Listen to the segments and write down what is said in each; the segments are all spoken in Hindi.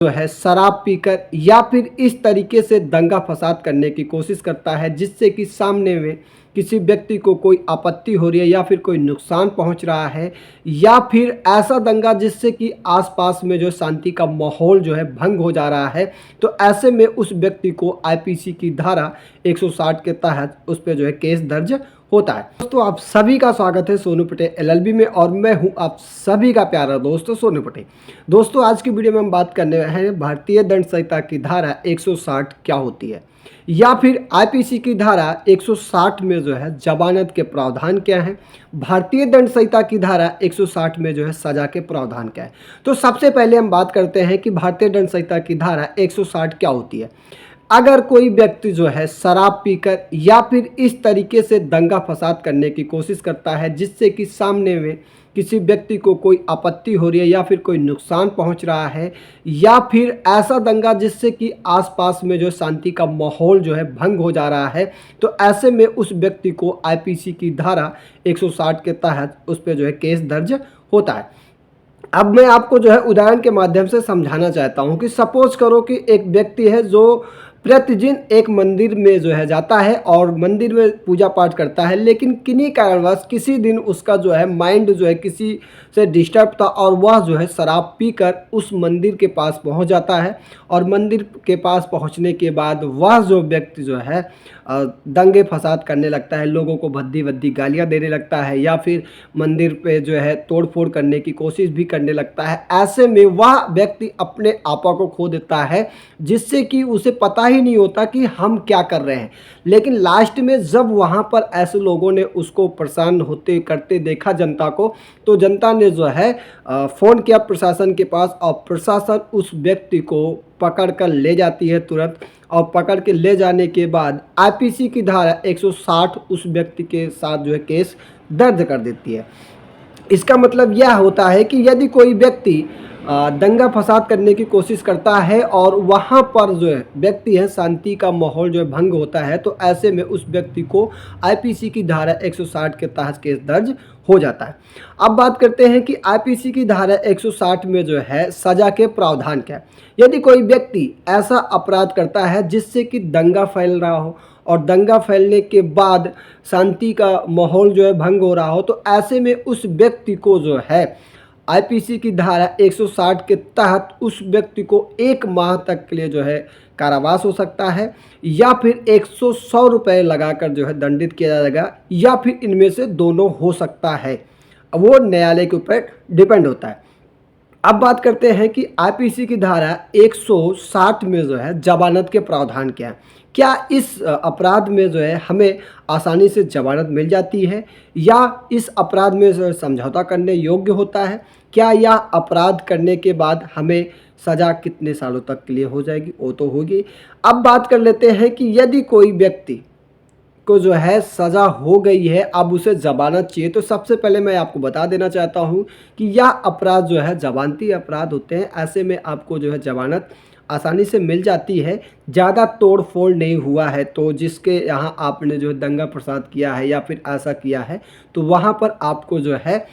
जो है शराब पीकर या फिर इस तरीके से दंगा फसाद करने की कोशिश करता है जिससे कि सामने में किसी व्यक्ति को कोई आपत्ति हो रही है या फिर कोई नुकसान पहुंच रहा है, या फिर ऐसा दंगा जिससे कि आसपास में जो शांति का माहौल जो है भंग हो जा रहा है, तो ऐसे में उस व्यक्ति को आईपीसी की धारा 160 के तहत उस पर जो है केस दर्ज होता है। दोस्तों आप सभी का स्वागत है सोनू पटेल एलएलबी में, और मैं हूं आप सभी का प्यारा दोस्त सोनू पटेल। दोस्तों आज की वीडियो में हम बात करने हैं भारतीय दंड संहिता की धारा 160 क्या होती है, या फिर आईपीसी की धारा 160 में जो है जमानत के प्रावधान क्या है, भारतीय दंड संहिता की धारा 160 में जो है सजा के प्रावधान क्या है। तो सबसे पहले हम बात करते हैं कि भारतीय दंड संहिता की धारा 160 क्या होती है। अगर कोई व्यक्ति जो है शराब पीकर या फिर इस तरीके से दंगा फसाद करने की कोशिश करता है जिससे कि सामने में किसी व्यक्ति को कोई आपत्ति हो रही है या फिर कोई नुकसान पहुंच रहा है, या फिर ऐसा दंगा जिससे कि आसपास में जो शांति का माहौल जो है भंग हो जा रहा है, तो ऐसे में उस व्यक्ति को आईपीसी की धारा 160 के तहत उस पर जो है केस दर्ज होता है। अब मैं आपको जो है उदाहरण के माध्यम से समझाना चाहता हूं कि सपोज करो कि एक व्यक्ति है जो प्रतिदिन एक मंदिर में जो है जाता है और मंदिर में पूजा पाठ करता है, लेकिन किन्हीं कारणवश किसी दिन उसका जो है माइंड जो है किसी से डिस्टर्ब था और वह जो है शराब पीकर उस मंदिर के पास पहुंच जाता है, और मंदिर के पास पहुंचने के बाद वह जो व्यक्ति जो है दंगे फसाद करने लगता है, लोगों को भद्दी भद्दी गालियां देने लगता है या फिर मंदिर पे जो है तोड़ फोड़ करने की कोशिश भी करने लगता है। ऐसे में वह व्यक्ति अपने आपा को खो देता है जिससे कि उसे पता ही नहीं होता कि हम क्या कर रहे हैं। लेकिन लास्ट में जब वहाँ पर ऐसे लोगों ने उसको परेशान होते करते देखा जनता को, तो जनता ने जो है फ़ोन किया प्रशासन के पास, और प्रशासन उस व्यक्ति को पकड़ कर ले जाती है तुरंत, और पकड़ के ले जाने के बाद आईपीसी की धारा 160 उस व्यक्ति के साथ जो है केस दर्ज कर देती है। इसका मतलब यह होता है कि यदि कोई व्यक्ति दंगा फसाद करने की कोशिश करता है और वहाँ पर जो है व्यक्ति है शांति का माहौल जो है भंग होता है, तो ऐसे में उस व्यक्ति को आईपीसी की धारा 160 के तहत केस दर्ज हो जाता है। अब बात करते हैं कि आईपीसी की धारा 160 में जो है सजा के प्रावधान क्या है। यदि कोई व्यक्ति ऐसा अपराध करता है जिससे कि दंगा फैल रहा हो और दंगा फैलने के बाद शांति का माहौल जो है भंग हो रहा हो, तो ऐसे में उस व्यक्ति को जो है आईपीसी की धारा 160 के तहत उस व्यक्ति को 1 माह तक के लिए जो है कारावास हो सकता है, या फिर 100 रुपये लगाकर जो है दंडित किया जाएगा, या फिर इनमें से दोनों हो सकता है। वो न्यायालय के ऊपर डिपेंड होता है। अब बात करते हैं कि आईपीसी की धारा 160 में जो है जमानत के प्रावधान क्या है। क्या इस अपराध में जो है हमें आसानी से जमानत मिल जाती है, या इस अपराध में जो है समझौता करने योग्य होता है, क्या यह अपराध करने के बाद हमें सज़ा कितने सालों तक के लिए हो जाएगी, वो तो होगी। अब बात कर लेते हैं कि यदि कोई व्यक्ति को जो है सज़ा हो गई है, अब उसे ज़मानत चाहिए, तो सबसे पहले मैं आपको बता देना चाहता हूँ कि यह अपराध जो है ज़मानती अपराध होते हैं। ऐसे में आपको जो है ज़मानत आसानी से मिल जाती है, ज़्यादा तोड़ फोड़ नहीं हुआ है, तो जिसके यहाँ आपने जो दंगा फसाद किया है या फिर ऐसा किया है, तो वहाँ पर आपको जो है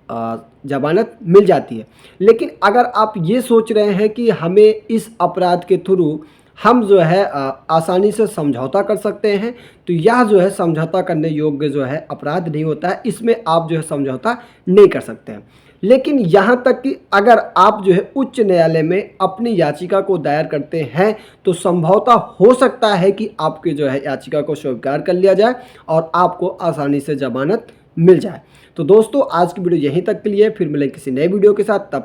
ज़मानत मिल जाती है। लेकिन अगर आप ये सोच रहे हैं कि हमें इस अपराध के थ्रू हम जो है आसानी से समझौता कर सकते हैं, तो यह जो है समझौता करने योग्य जो है अपराध नहीं होता है, इसमें आप जो है समझौता नहीं कर सकते हैं। लेकिन यहाँ तक कि अगर आप जो है उच्च न्यायालय में अपनी याचिका को दायर करते हैं, तो संभवतः हो सकता है कि आपकी जो है याचिका को स्वीकार कर लिया जाए और आपको आसानी से जमानत मिल जाए। तो दोस्तों आज की वीडियो यहीं तक के लिए, फिर मिलेंगे किसी नए वीडियो के साथ। तब